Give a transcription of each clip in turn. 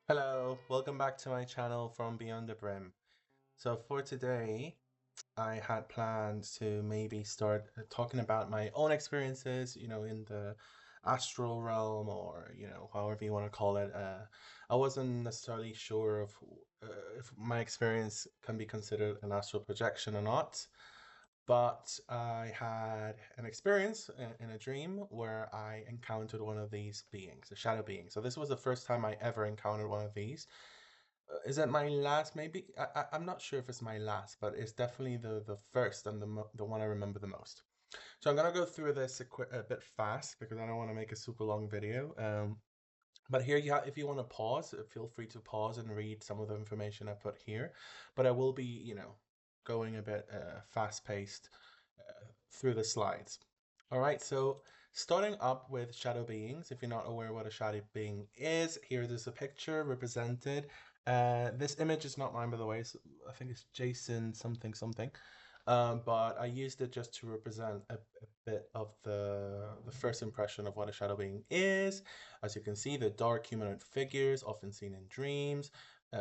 Hello, welcome back to my channel from Beyond the Brim. So for today, I had planned to maybe start talking about my own experiences, in the astral realm or, however you want to call it. I wasn't necessarily sure of if my experience can be considered an astral projection or not. But I had an experience in a dream where I encountered one of these beings, a shadow being. So this was the first time I ever encountered one of these. Is it my last? Maybe I'm not sure if it's my last, but it's definitely the first and the one I remember the most. So I'm gonna go through this a bit fast because I don't want to make a super long video. But here you have, if you want to pause, feel free to pause and read some of the information I put here. But I will be, going a bit fast-paced through the slides. All right, so starting up with shadow beings. If you're not aware what a shadow being is, here is a picture represented. This image is not mine, by the way. So I think it's Jason something something. But I used it just to represent a bit of the first impression of what a shadow being is. As you can see, the dark humanoid figures often seen in dreams,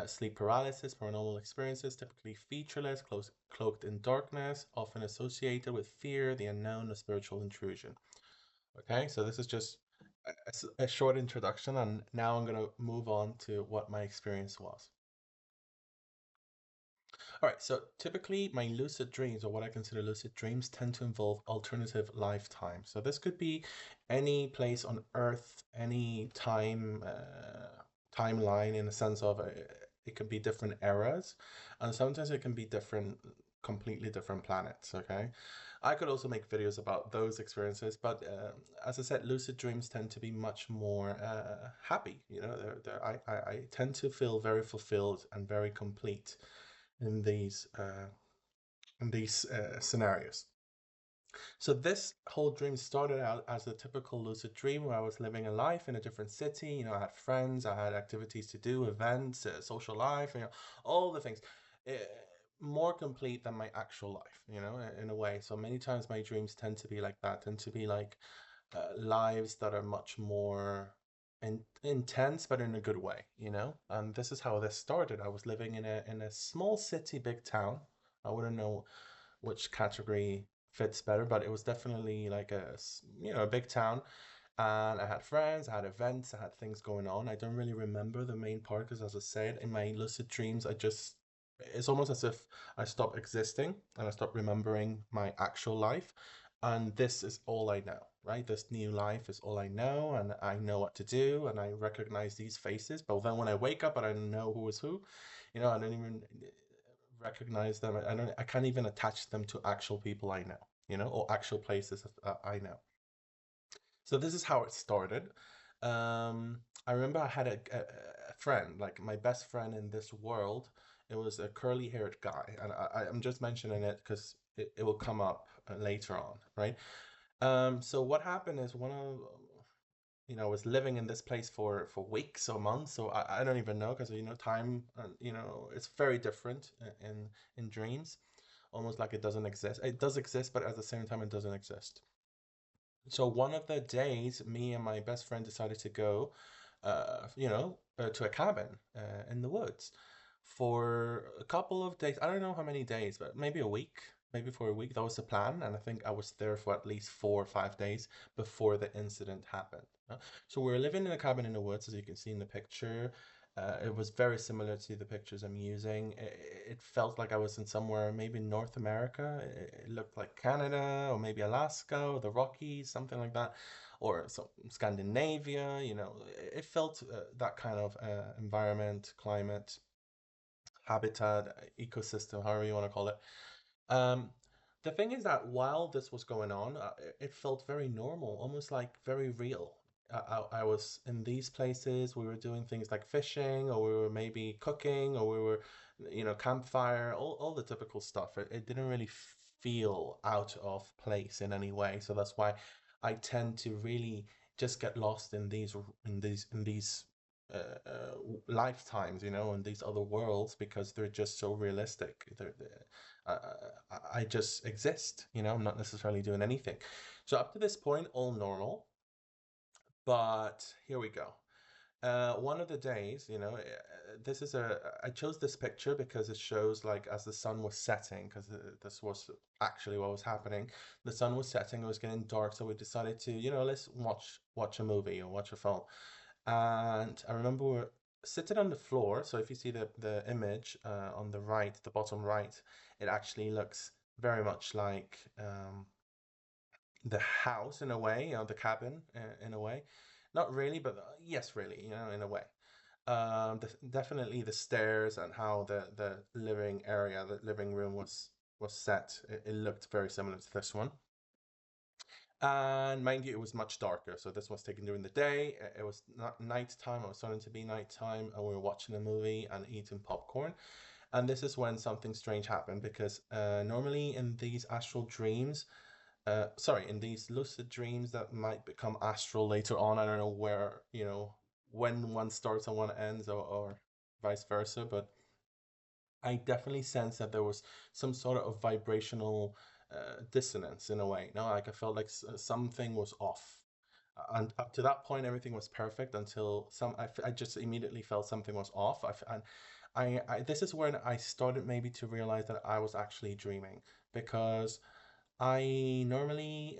sleep paralysis, paranormal experiences, typically featureless, cloaked in darkness, often associated with fear, the unknown, or spiritual intrusion. Okay, so this is just a short introduction, and now I'm going to move on to what my experience was. All right, so typically my lucid dreams, or what I consider lucid dreams, tend to involve alternative lifetimes. So this could be any place on Earth, any timeline, in the sense of it could be different eras, and sometimes it can be completely different planets. Okay, I could also make videos about those experiences, but as I said, lucid dreams tend to be much more happy. I tend to feel very fulfilled and very complete in these scenarios. So this whole dream started out as a typical lucid dream where I was living a life in a different city. I had friends, I had activities to do, events, social life, all the things. Uh, More complete than my actual life, in a way. So many times my dreams tend to be like that, tend to be like lives that are much more intense, but in a good way, And this is how this started. I was living in a small city, big town. I wouldn't know which category fits better, but it was definitely like a big town. And I had friends, I had events, I had things going on. I don't really remember the main part because, as I said, in my lucid dreams, it's almost as if I stopped existing and I stopped remembering my actual life. And this is all I know, right? This new life is all I know, and I know what to do, and I recognize these faces. But then when I wake up, I don't know who is who. I don't even recognize them. I can't even attach them to actual people I know, or actual places I know. So this is how it started. I remember I had a friend, like my best friend in this world. It was a curly-haired guy, and I'm just mentioning it because it will come up later on, right? So what happened is I was living in this place for weeks or months, so I don't even know because time, it's very different in dreams, almost like it doesn't exist. It does exist, but at the same time, it doesn't exist. So one of the days, me and my best friend decided to go, to a cabin in the woods for a couple of days. I don't know how many days, but maybe a week. Maybe for a week. That was the plan, and I think I was there for at least 4 or 5 days before the incident happened. So we were living in a cabin in the woods, as you can see in the picture. It was very similar to the pictures I'm using. It felt like I was in somewhere, maybe North America. It looked like Canada or maybe Alaska or the Rockies, something like that, or some Scandinavia. It felt that kind of environment, climate, habitat, ecosystem, however you want to call it. Um, the thing is that while this was going on, it felt very normal, almost like very real. I was in these places, we were doing things like fishing, or we were maybe cooking, or we were, campfire, all the typical stuff. It didn't really feel out of place in any way. So that's why I tend to really just get lost in these lifetimes, you know, in these other worlds because they're just so realistic. I just exist, you know, I'm not necessarily doing anything. So up to this point, all normal. But here we go. One of the days, you know, this is a. I chose this picture because it shows like as the sun was setting, because this was actually what was happening. The sun was setting, it was getting dark, so we decided to, you know, let's watch a movie or watch a film. And I remember we were sitting on the floor. So if you see the image on the right, the bottom right, it actually looks very much like the house in a way, you know, the cabin in a way. Not really, but yes, really, you know, in a way. Definitely the stairs and how the living area, the living room was set. It looked very similar to this one. And mind you, it was much darker. So this was taken during the day. It was not nighttime. It was starting to be nighttime, and we were watching a movie and eating popcorn. And this is when something strange happened because normally in these astral dreams, sorry, in these lucid dreams that might become astral later on. I don't know where, you know, when one starts and one ends, or vice versa, but I definitely sense that there was some sort of vibrational dissonance in a way. No, like I felt like something was off. And up to that point, everything was perfect until I just immediately felt something was off. And this is when I started maybe to realize that I was actually dreaming because I normally,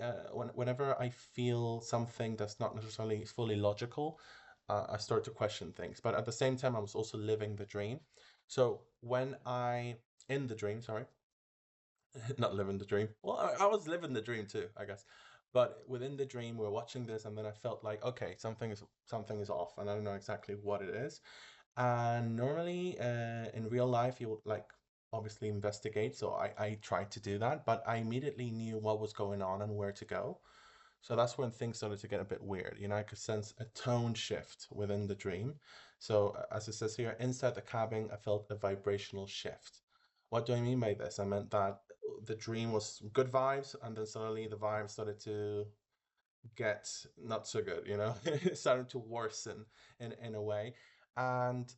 whenever I feel something that's not necessarily fully logical, I start to question things. But at the same time, I was also living the dream. So in the dream, sorry, not living the dream. Well, I was living the dream too, I guess. But within the dream, we're watching this, and then I felt like, okay, something is off, and I don't know exactly what it is. And normally, in real life, you would like obviously investigate. So I tried to do that, but I immediately knew what was going on and where to go. So that's when things started to get a bit weird. You know, I could sense a tone shift within the dream. So as it says here, inside the cabin, I felt a vibrational shift. What do I mean by this? I meant that the dream was good vibes, and then suddenly the vibes started to get not so good, you know, it started to worsen in a way. And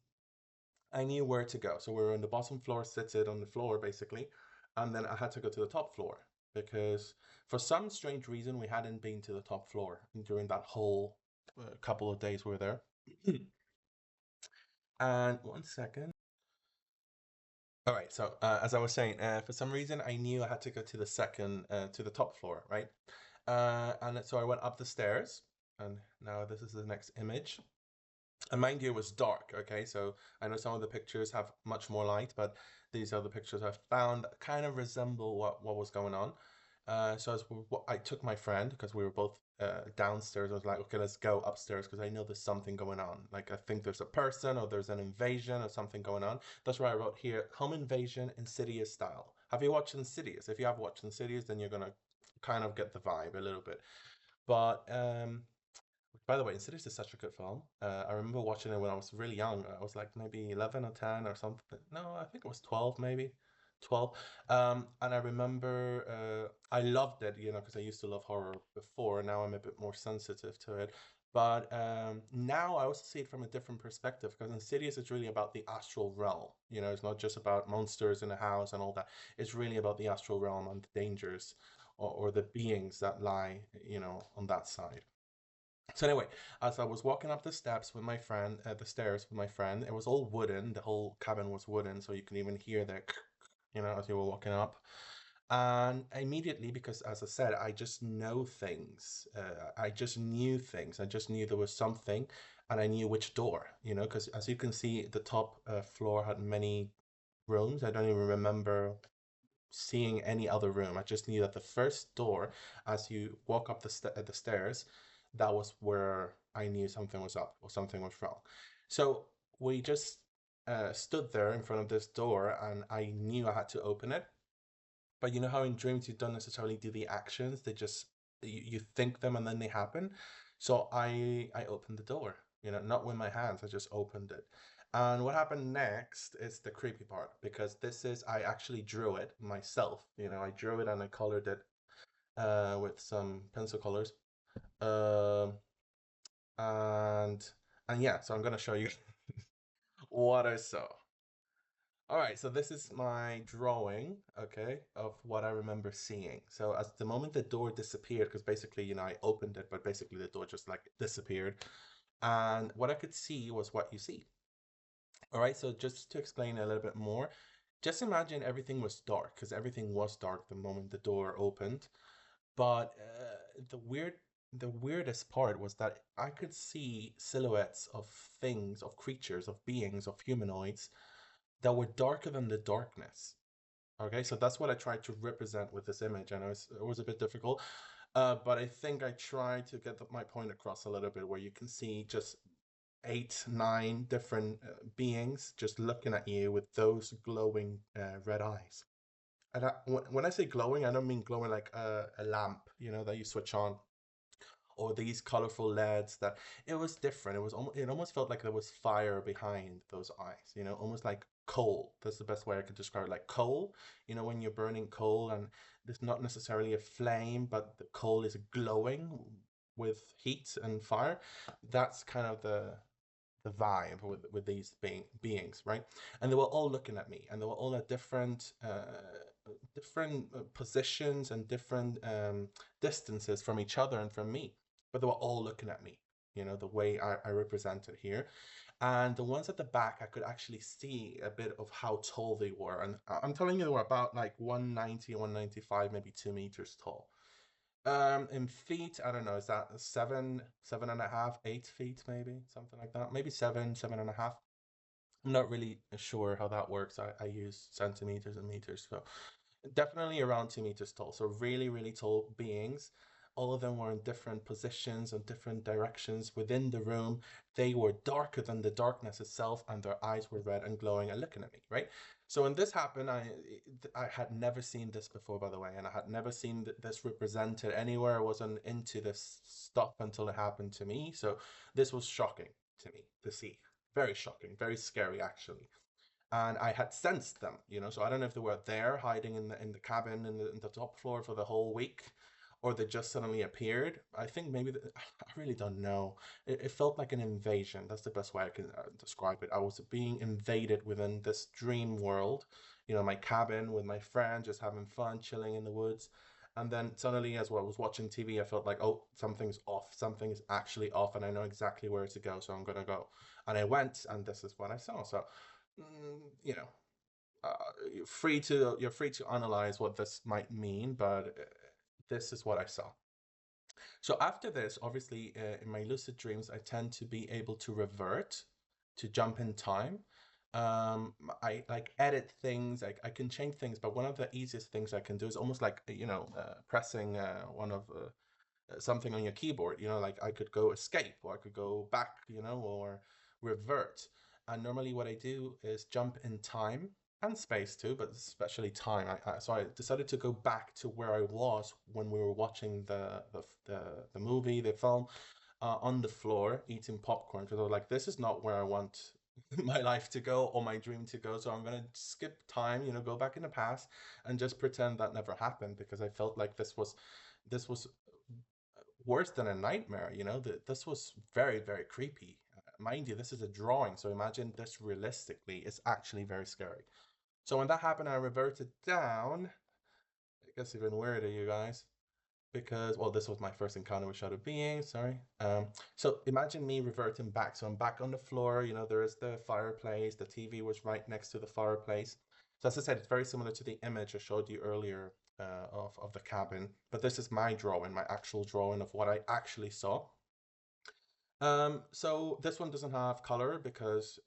I knew where to go. So we were on the bottom floor, seated on the floor basically, and then I had to go to the top floor because for some strange reason we hadn't been to the top floor during that whole couple of days we were there. And one second. All right, so as I was saying, for some reason I knew I had to go to the to the top floor, right? And so I went up the stairs, and now this is the next image. And mind you, it was dark, okay? So I know some of the pictures have much more light, but these are the pictures I found that kind of resemble what was going on. So I took my friend because we were both downstairs. I was like, okay, let's go upstairs because I know there's something going on. Like I think there's a person or there's an invasion or something going on. That's why I wrote here, home invasion, Insidious style. Have you watched Insidious? If you have watched Insidious, then you're gonna kind of get the vibe a little bit. But by the way, Insidious is such a good film. I remember watching it when I was really young. I was like maybe 11 or 10 or something. No, I think it was 12 maybe. 12. And I remember I loved it, you know, because I used to love horror before. Now I'm a bit more sensitive to it. But now I also see it from a different perspective because Insidious is really about the astral realm. You know, it's not just about monsters in a house and all that. It's really about the astral realm and the dangers or the beings that lie, you know, on that side. So anyway, as I was walking up the steps with my friend, the stairs with my friend, it was all wooden. The whole cabin was wooden, so you can even hear the, you know, as you were walking up. And immediately, because as I said, I just know things. I just knew things. I just knew there was something, and I knew which door. You know, because as you can see, the top floor had many rooms. I don't even remember seeing any other room. I just knew that the first door, as you walk up the stairs, that was where I knew something was up or something was wrong. So we just stood there in front of this door, and I knew I had to open it. But you know how in dreams you don't necessarily do the actions; they just you think them and then they happen. So I opened the door, you know, not with my hands. I just opened it. And what happened next is the creepy part because this is I actually drew it myself. You know, I drew it and I colored it with some pencil colors. Um, and And yeah, so I'm gonna show you what I saw. All right, so this is my drawing, okay, of what I remember seeing. So as the moment the door disappeared, because basically, I opened it, but basically the door just like disappeared. And what I could see was what you see. All right, so just to explain a little bit more, just imagine everything was dark, because everything was dark the moment the door opened. But the weirdest part was that I could see silhouettes of things, of creatures, of beings, of humanoids that were darker than the darkness. Okay, so that's what I tried to represent with this image, and it was a bit difficult, but I think I tried to get my point across a little bit, where you can see just eight, nine different beings just looking at you with those glowing red eyes. And when I say glowing, I don't mean glowing like a lamp, that you switch on, or these colorful LEDs. That it was different. It almost felt like there was fire behind those eyes, almost like coal. That's the best way I could describe it. Like coal, when you're burning coal and there's not necessarily a flame, but the coal is glowing with heat and fire. That's kind of the vibe with these beings, right? And they were all looking at me, and they were all at different positions and different distances from each other and from me, but they were all looking at me. The way I represent it here. And the ones at the back, I could actually see a bit of how tall they were. And I'm telling you, they were about like 190, 195, maybe 2 meters tall. In feet, I don't know, is that seven, 7.5, 8 feet, maybe something like that? Maybe seven, 7.5. I'm not really sure how that works. I use centimeters and meters, so definitely around 2 meters tall. So really, really tall beings. All of them were in different positions and different directions within the room. They were darker than the darkness itself, and their eyes were red and glowing and looking at me, right? So when this happened, I had never seen this before, by the way, and I had never seen this represented anywhere. I wasn't into this stuff until it happened to me. So this was shocking to me to see. Very shocking, very scary, actually. And I had sensed them, so I don't know if they were there hiding in the cabin in the top floor for the whole week, or they just suddenly appeared. I think maybe I really don't know. It felt like an invasion. That's the best way I can describe it. I was being invaded within this dream world, my cabin with my friend, just having fun, chilling in the woods. And then suddenly, as well, I was watching TV, I felt like, oh, something's off. Something is actually off, and I know exactly where to go, so I'm gonna go. And I went, and this is what I saw. So, you know, you're free to analyze what this might mean, but this is what I saw. So after this, obviously, in my lucid dreams, I tend to be able to revert, to jump in time. I like edit things. I can change things, but one of the easiest things I can do is almost like pressing one of something on your keyboard. Like I could go escape, or I could go back, or revert. And normally what I do is jump in time and space too, but especially time. So I decided to go back to where I was when we were watching the movie, the film, on the floor eating popcorn, because I was like, this is not where I want my life to go or my dream to go. So I'm gonna skip time, go back in the past and just pretend that never happened, because I felt like this was worse than a nightmare. This was very, very creepy. Mind you, this is a drawing, so imagine this realistically. It's actually very scary. So when that happened, I reverted down. It gets even weirder, you guys, because, well, this was my first encounter with shadow beings. Sorry. So imagine me reverting back. So I'm back on the floor. There is the fireplace. The TV was right next to the fireplace. So as I said, it's very similar to the image I showed you earlier of the cabin. But this is my drawing, my actual drawing of what I actually saw. So this one doesn't have color because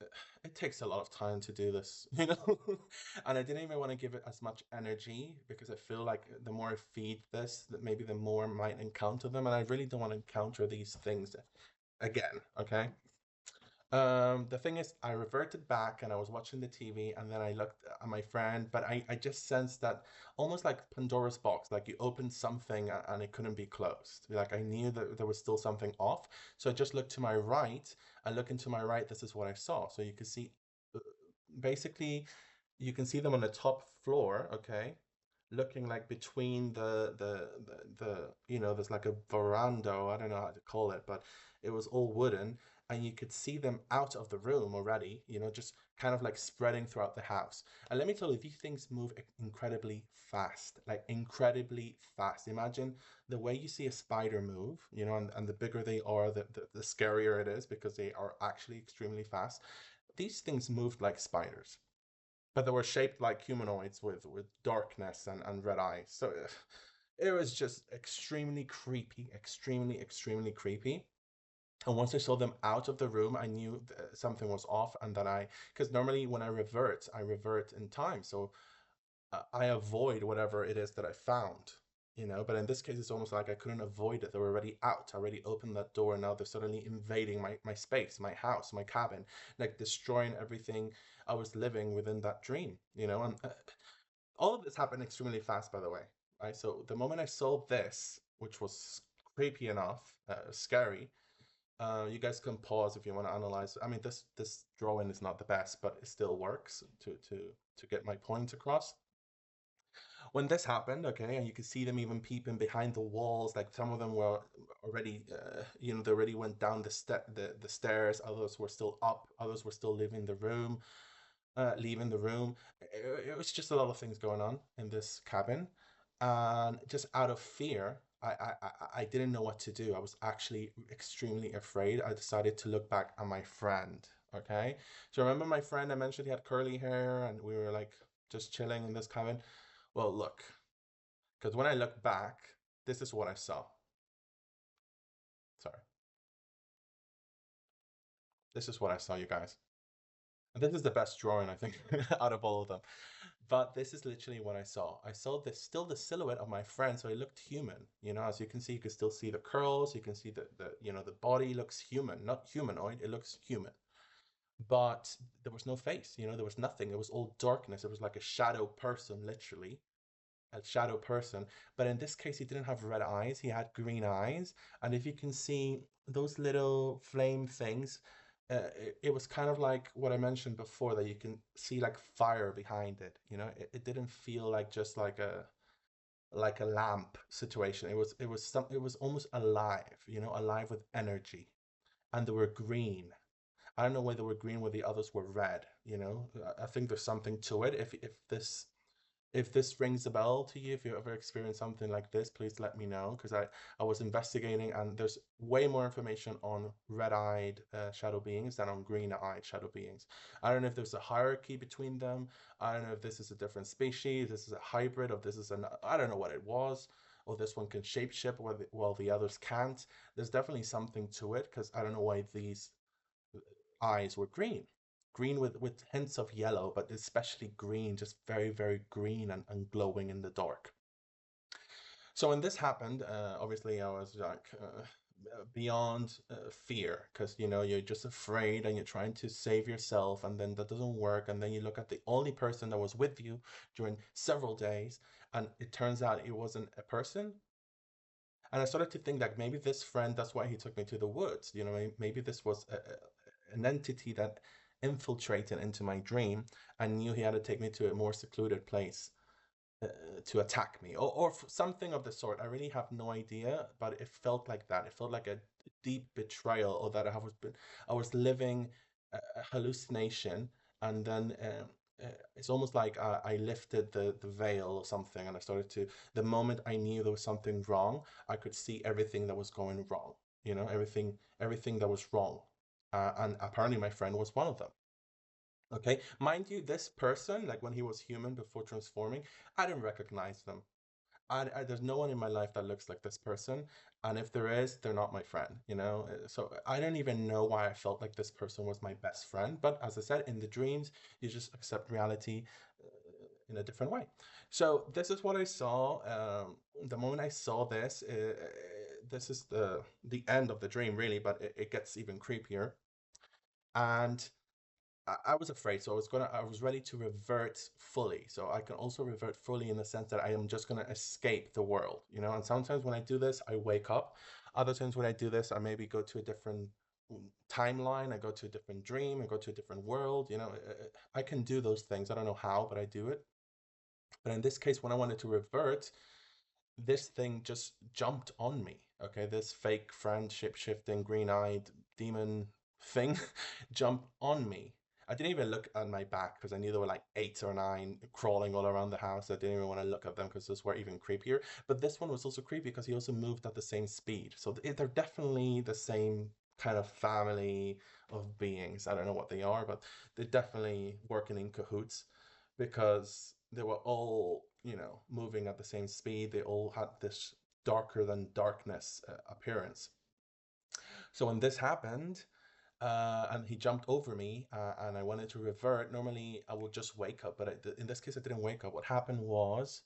it takes a lot of time to do this, and I didn't even want to give it as much energy, because I feel like the more I feed this, that maybe the more I might encounter them, and I really don't want to encounter these things again, okay? The thing is, I reverted back and I was watching the TV, and then I looked at my friend, but I just sensed that, almost like Pandora's box, like you opened something and it couldn't be closed. Like I knew that there was still something off. So I just looked to my right, and looking to my right, this is what I saw. So you can see, uh, basically, you can see them on the top floor, okay? Looking like between there's like a veranda, I don't know how to call it, but it was all wooden, and you could see them out of the room already, just kind of like spreading throughout the house. And let me tell you, these things move incredibly fast, like incredibly fast. Imagine the way you see a spider move, and the bigger they are, the scarier it is because they are actually extremely fast. These things moved like spiders, but they were shaped like humanoids with darkness and red eyes. So it was just extremely creepy, extremely, extremely creepy. And once I saw them out of the room, I knew something was off, and that because normally when I revert in time. So I avoid whatever it is that I found, But in this case, it's almost like I couldn't avoid it. They were already out. I already opened that door, and now they're suddenly invading my space, my house, my cabin, like destroying everything I was living within that dream. And all of this happened extremely fast, by the way, right? So the moment I saw this, which was creepy enough, scary. You guys can pause if you want to analyze. I mean, this drawing is not the best, but it still works to get my point across. When this happened, okay, and you could see them even peeping behind the walls, like some of them were already, they already went down the stairs. Others were still up. Others were still leaving the room. It was just a lot of things going on in this cabin, and just out of fear, I didn't know what to do. I was actually extremely afraid. I decided to look back at my friend. Okay, so remember my friend I mentioned, he had curly hair, and we were like just chilling in this cabin. Well, look, because when I look back, this is what I saw. Sorry, this is what I saw, you guys. And this is the best drawing, I think, out of all of them. But this is literally what I saw. I saw this still the silhouette of my friend, so it looked human. As you can see, you can still see the curls. You can see the body looks human, not humanoid. It looks human. But there was no face. There was nothing. It was all darkness. It was like a shadow person, literally a shadow person. But in this case, he didn't have red eyes. He had green eyes. And if you can see those little flame things, it was kind of like what I mentioned before, that you can see like fire behind it. It didn't feel like just like a lamp situation. It was almost alive, alive with energy. And they were green. I don't know whether they were green where the others were red. I think there's something to it. If this rings a bell to you, if you ever experienced something like this, please let me know, because I was investigating, and there's way more information on red-eyed shadow beings than on green-eyed shadow beings. I don't know if there's a hierarchy between them. I don't know if this is a different species, this is a hybrid, or this is I don't know what it was, or this one can shapeshift while the others can't. There's definitely something to it, because I don't know why these eyes were green with hints of yellow, but especially green, just very, very green and glowing in the dark. So when this happened, obviously I was like beyond fear, because you're just afraid and you're trying to save yourself, and then that doesn't work, and then you look at the only person that was with you during several days, and it turns out it wasn't a person. And I started to think that maybe this friend, that's why he took me to the woods. Maybe this was an entity that infiltrated into my dream and knew he had to take me to a more secluded place uh, to attack me, or something of the sort. I really have no idea, but it felt like that. It felt like a deep betrayal, or that I was living a hallucination, and then it's almost like I lifted the veil or something, and I started to. The moment I knew there was something wrong, I could see everything that was going wrong. Everything that was wrong, and apparently my friend was one of them. Okay, mind you, this person, like when he was human before transforming, I didn't recognize them. There's no one in my life that looks like this person, and if there is, they're not my friend. So I don't even know why I felt like this person was my best friend. But as I said, in the dreams, you just accept reality in a different way. So this is what I saw. The moment I saw this, this is the end of the dream, really, but it gets even creepier. And I was afraid, so I was ready to revert fully. So I can also revert fully in the sense that I am just gonna escape the world. And sometimes when I do this, I wake up. Other times when I do this, I maybe go to a different timeline. I go to a different dream. I go to a different world. I can do those things. I don't know how, but I do it. But in this case, when I wanted to revert, this thing just jumped on me. Okay, this fake friend, shape-shifting, green-eyed demon thing jump on me. I didn't even look at my back because I knew there were like eight or nine crawling all around the house. I didn't even want to look at them because those were even creepier. But this one was also creepy because he also moved at the same speed. So they're definitely the same kind of family of beings. I don't know what they are, but they're definitely working in cahoots because they were all, moving at the same speed. They all had this darker than darkness appearance. So when this happened, and he jumped over me, and I wanted to revert. Normally, I would just wake up, but in this case, I didn't wake up. What happened was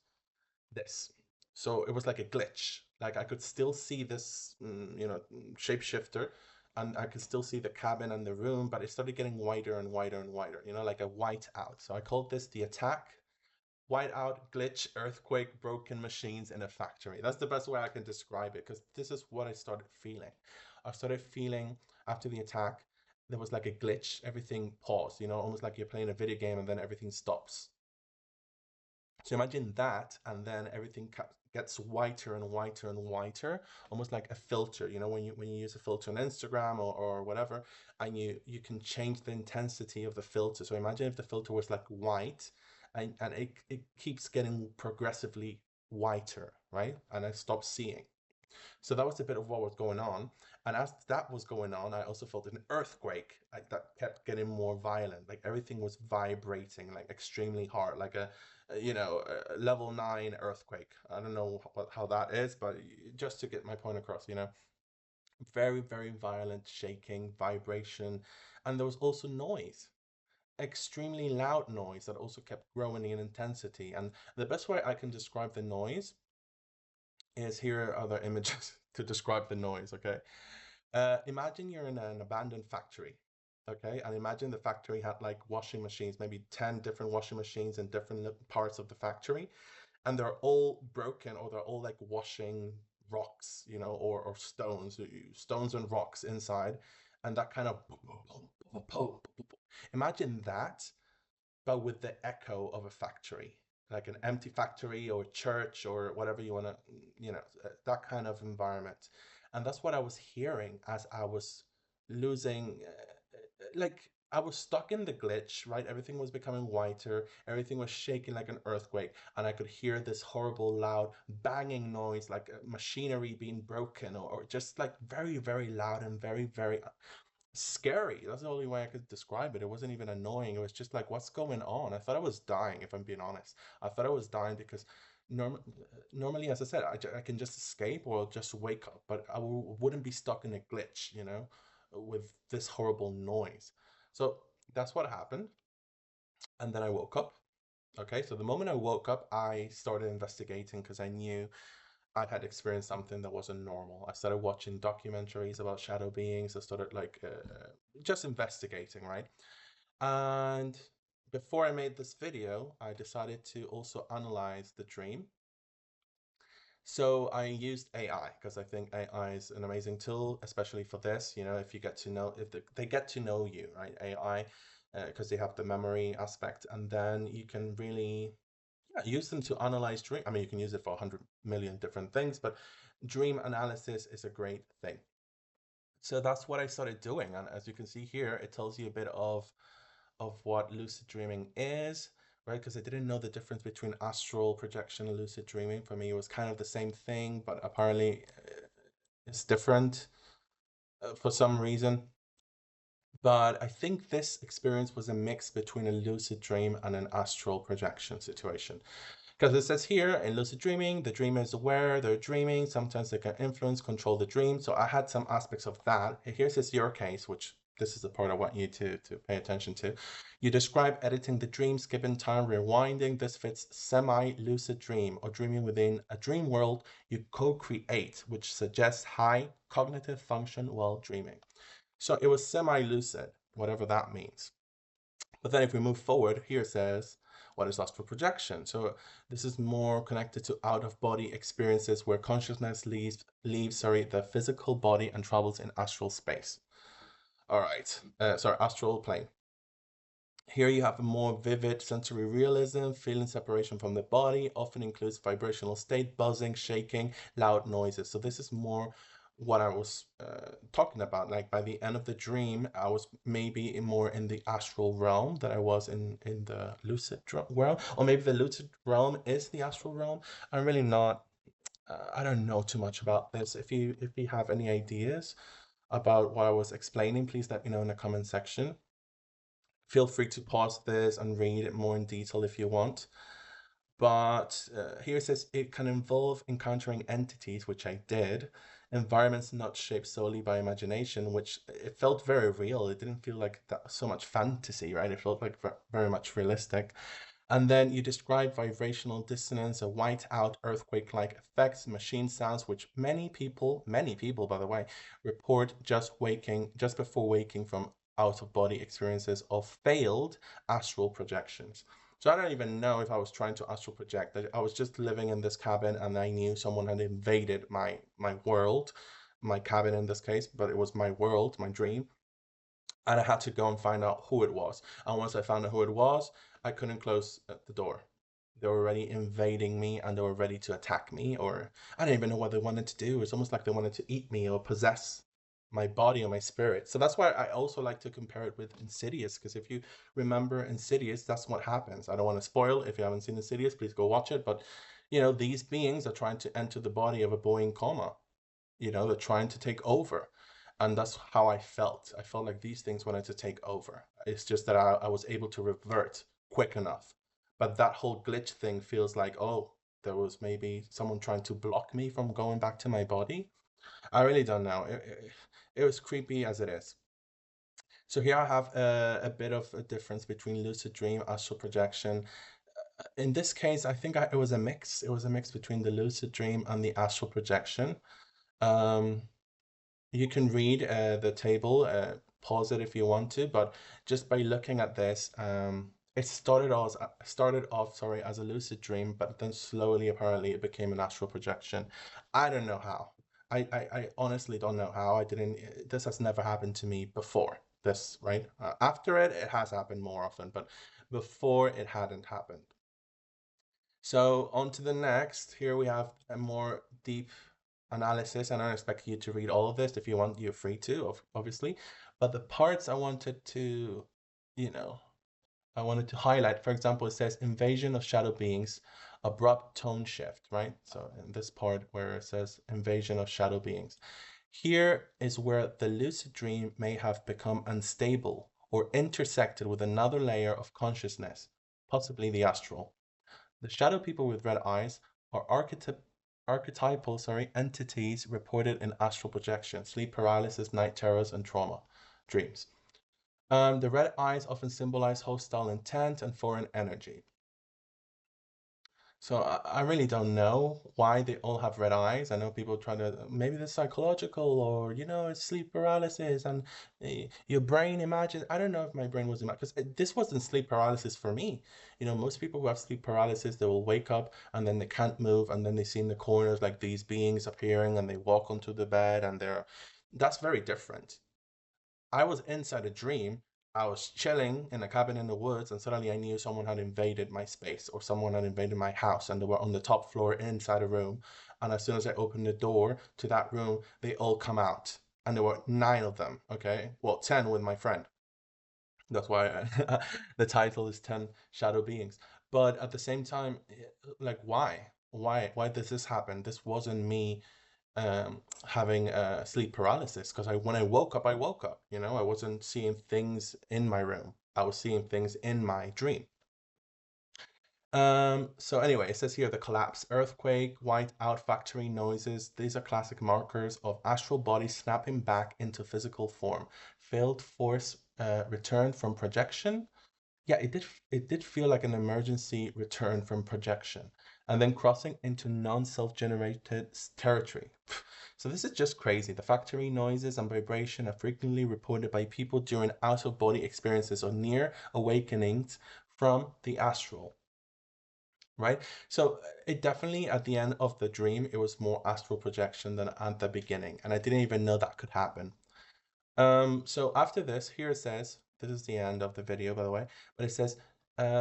this. So it was like a glitch. Like I could still see this, shapeshifter, and I could still see the cabin and the room, but it started getting wider and wider and wider. Like a white out. So I called this the attack. Whiteout, glitch, earthquake, broken machines in a factory. That's the best way I can describe it because this is what I started feeling. I started feeling after the attack, there was like a glitch, everything paused, almost like you're playing a video game and then everything stops. So imagine that, and then everything gets whiter and whiter and whiter, almost like a filter. When you use a filter on Instagram or whatever, and you can change the intensity of the filter. So imagine if the filter was like white, and it keeps getting progressively whiter, right? And I stop seeing. So that was a bit of what was going on. And as that was going on, I also felt an earthquake like that kept getting more violent. Like everything was vibrating like extremely hard, like a level 9 earthquake. I don't know how that is, but just to get my point across, very, very violent shaking, vibration. And there was also noise, extremely loud noise that also kept growing in intensity. And the best way I can describe the noise is here are other images to describe the noise, okay? Imagine you're in an abandoned factory, okay? And imagine the factory had like washing machines, maybe 10 different washing machines in different parts of the factory, and they're all broken or they're all like washing rocks, or stones and rocks inside, and that kind of imagine that but with the echo of a factory, like an empty factory or church or whatever you want to, that kind of environment. And that's what I was hearing as I was losing, like, I was stuck in the glitch, right? Everything was becoming whiter, everything was shaking like an earthquake, and I could hear this horrible, loud banging noise, like machinery being broken, or just like very, very loud and very, very scary. That's the only way I could describe it. It wasn't even annoying. It was just like, what's going on? I thought I was dying, if I'm being honest. I thought I was dying because norm normally, as I said, I can just escape or just wake up, but I wouldn't be stuck in a glitch, with this horrible noise. So that's what happened. And then I woke up. Okay, so the moment I woke up, I started investigating because I knew I had experienced something that wasn't normal. I started watching documentaries about shadow beings. I started like just investigating, right? And before I made this video, I decided to also analyze the dream. So I used AI because I think AI is an amazing tool, especially for this. If you get to know, if they get to know you, right? AI, because they have the memory aspect, and then you can really, yeah, use them to analyze dream. I mean, you can use it for 100 million different things, but dream analysis is a great thing. So that's what I started doing. And as you can see here, it tells you a bit of what lucid dreaming is, right? Because I didn't know the difference between astral projection and lucid dreaming. For me, it was kind of the same thing, but apparently it's different for some reason. But I think this experience was a mix between a lucid dream and an astral projection situation. Because it says here in lucid dreaming, the dreamer is aware they're dreaming. Sometimes they can influence, control the dream. So I had some aspects of that. Here's this your case, which this is the part I want you to pay attention to. You describe editing the dream, skipping time, rewinding. This fits semi-lucid dream or dreaming within a dream world you co-create, which suggests high cognitive function while dreaming. So it was semi-lucid, whatever that means. But then if we move forward, here it says, what is astral projection? So this is more connected to out-of-body experiences where consciousness leaves the physical body and travels in astral space. All right, astral plane. Here you have a more vivid sensory realism, feeling separation from the body, often includes vibrational state, buzzing, shaking, loud noises. So this is more what I was talking about. Like by the end of the dream, I was maybe more in the astral realm than I was in the lucid realm, or maybe the lucid realm is the astral realm. I'm really not. I don't know too much about this. If you have any ideas about what I was explaining, please let me know in the comment section. Feel free to pause this and read it more in detail if you want. But here it says it can involve encountering entities, which I did, environments not shaped solely by imagination, which it felt very real. It didn't feel like that, so much fantasy, right? It felt like very much realistic. And then you describe vibrational dissonance, a white-out earthquake-like effects, machine sounds, which many people, by the way, report just before waking from out-of-body experiences of failed astral projections. So I don't even know if I was trying to astral project. I was just living in this cabin and I knew someone had invaded my world, my cabin in this case, but it was my world, my dream. And I had to go and find out who it was. And once I found out who it was, I couldn't close the door. They were already invading me and they were ready to attack me, or I don't even know what they wanted to do. It's almost like they wanted to eat me or possess my body or my spirit. So that's why I also like to compare it with Insidious, because if you remember Insidious, that's what happens. I don't want to spoil. If you haven't seen Insidious, please go watch it. But these beings are trying to enter the body of a boy in coma. They're trying to take over. And that's how I felt. I felt like these things wanted to take over. It's just that I was able to revert quick enough. But that whole glitch thing feels like, oh, there was maybe someone trying to block me from going back to my body. I really don't know. It was creepy as it is. So here I have a bit of a difference between lucid dream, astral projection. In this case, I think it was a mix. It was a mix between the lucid dream and the astral projection. Um, you can read the table, pause it if you want to, but just by looking at this, it started off, sorry, as a lucid dream, but then slowly, apparently, it became an astral projection. I don't know how. I honestly don't know how. This has never happened to me before. This, right? After it has happened more often, but before it hadn't happened. So on to the next. Here we have a more deep analysis. I don't expect you to read all of this. If you want, you're free to, obviously. But the parts I wanted to, you know, I wanted to highlight, for example, it says invasion of shadow beings, abrupt tone shift, right? So in this part where it says invasion of shadow beings, here is where the lucid dream may have become unstable or intersected with another layer of consciousness, possibly the astral. The shadow people with red eyes are archetypal entities reported in astral projection, sleep paralysis, night terrors, and trauma dreams. The red eyes often symbolize hostile intent and foreign energy. So I really don't know why they all have red eyes. I know people try to, maybe it's psychological or, it's sleep paralysis and your brain imagines. I don't know if my brain was imagining, because this wasn't sleep paralysis for me. Most people who have sleep paralysis, they will wake up and then they can't move and then they see in the corners like these beings appearing and they walk onto the bed and that's very different. I was inside a dream. I was chilling in a cabin in the woods, and suddenly I knew someone had invaded my space or someone had invaded my house, and they were on the top floor inside a room. And as soon as I opened the door to that room, they all come out, and there were 9 of them. Okay, well, 10 with my friend. That's why the title is 10 Shadow Beings. But at the same time, like, why? Why does this happen? This wasn't me having sleep paralysis, because when I woke up, I woke up. I wasn't seeing things in my room. I was seeing things in my dream. So anyway, it says here the collapse, earthquake, white out factory noises. These are classic markers of astral body snapping back into physical form. Failed force return from projection. Yeah, it did feel like an emergency return from projection and then crossing into non-self-generated territory. So this is just crazy. The factory noises and vibration are frequently reported by people during out-of-body experiences or near awakenings from the astral, right? So it definitely, at the end of the dream, it was more astral projection than at the beginning, and I didn't even know that could happen. So after this, here it says, this is the end of the video, by the way, but it says,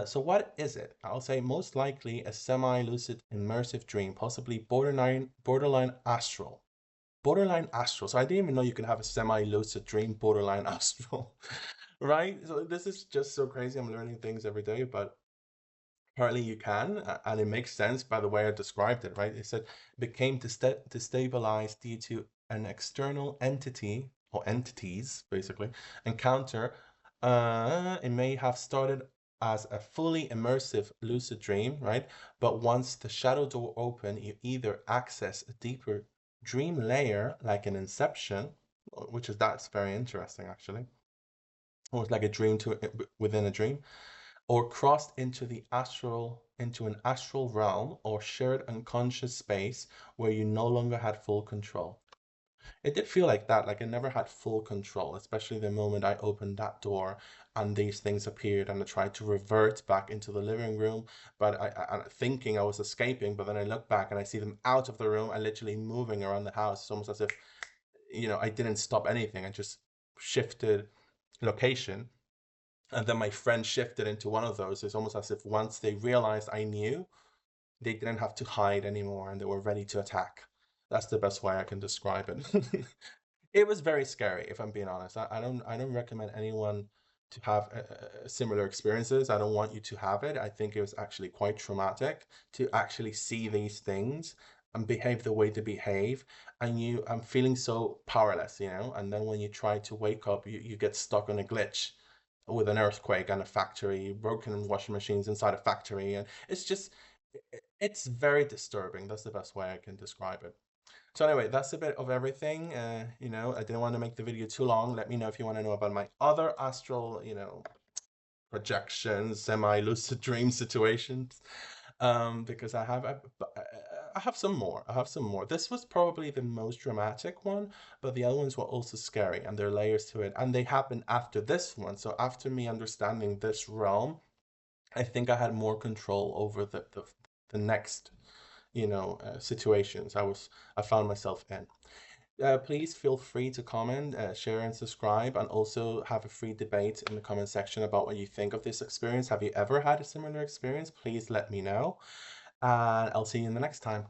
so what is it? I'll say most likely a semi-lucid immersive dream, possibly borderline astral. borderline astral. So I didn't even know you could have a semi-lucid dream borderline astral, right? So this is just so crazy. I'm learning things every day, but apparently you can, and it makes sense by the way I described it, right? It said became destabilized due to an external entity or entities, basically, encounter. It may have started as a fully immersive lucid dream, right? But once the shadow door open, you either access a deeper dream layer, like an inception, that's very interesting actually, or it's like a dream to within a dream, or crossed into an astral realm or shared unconscious space where you no longer had full control. It did feel like that, like I never had full control, especially the moment I opened that door and these things appeared and I tried to revert back into the living room, but thinking I was escaping, but then I look back and I see them out of the room and literally moving around the house. It's almost as if, I didn't stop anything. I just shifted location, and then my friend shifted into one of those. It's almost as if once they realized I knew, they didn't have to hide anymore and they were ready to attack. That's the best way I can describe it. It was very scary, if I'm being honest. I don't recommend anyone to have similar experiences. I don't want you to have it. I think it was actually quite traumatic to actually see these things and behave the way they behave. And I'm feeling so powerless, and then when you try to wake up, you get stuck on a glitch with an earthquake and a factory, broken washing machines inside a factory, and it's very disturbing. That's the best way I can describe it. So anyway, that's a bit of everything. I didn't want to make the video too long. Let me know if you want to know about my other astral, projections, semi-lucid dream situations. Because I have some more. I have some more. This was probably the most dramatic one, but the other ones were also scary, and there are layers to it. And they happened after this one. So after me understanding this realm, I think I had more control over the next, situations I found myself in. Please feel free to comment, share, and subscribe, and also have a free debate in the comment section about what you think of this experience. Have you ever had a similar experience? Please let me know, and I'll see you in the next time.